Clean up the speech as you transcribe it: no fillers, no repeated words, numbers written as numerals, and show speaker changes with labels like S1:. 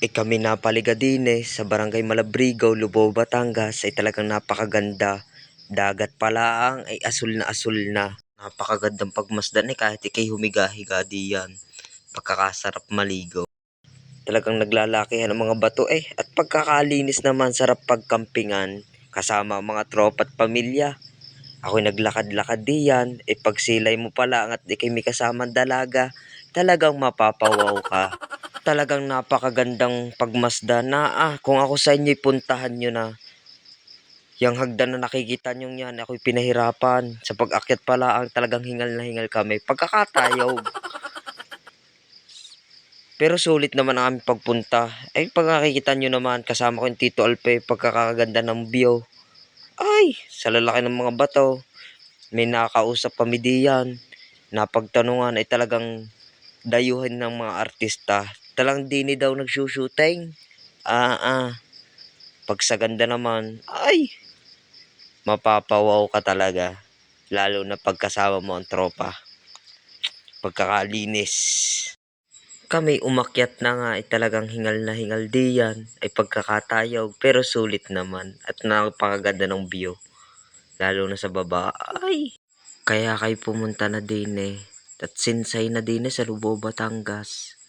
S1: Kami napaliga din sa Barangay Malabrigaw, Lubao, Batangas ay talagang napakaganda. Dagat pala ang ay asul na asul na. Napakagandang pagmasdan kahit ikay humiga-higa diyan. Pagkakasarap maligo. Talagang naglalakihan ang mga bato at pagkakalinis naman sarap pagkampingan kasama ang mga tropa at pamilya. Ako'y naglakad-lakad diyan, pagsilay mo pa lang at ikay may kasamang dalaga, talagang mapapawaw ka. Talagang napakagandang pagmasdan na kung ako sa inyo'y puntahan nyo na. Yang hagdan na nakikita nyo yan, ako'y pinahirapan. Sa pag-akyat pala ang talagang hingal na hingal kami. Pagkakatayaw. Pero sulit naman ang aming pagpunta. Pag nakikita nyo naman, kasama ko yung Tito Alpe, pagkakaganda ng view. Ay, sa lalaki ng mga bato. May nakakausap kami diyan. Napagtanungan ay talagang dayuhan ng mga artista. Talagang dini daw nagsushooting. Pag sa ganda naman, ay, mapapawaw ka talaga. Lalo na pagkasama mo ang tropa. Pagkakalinis. Kami umakyat na nga ay talagang hingal na hingal diyan ay pagkakatayog pero sulit naman at napakaganda ng view. Lalo na sa baba, ay, kaya kayo pumunta na din at sinsay na din sa Lubao, Batangas.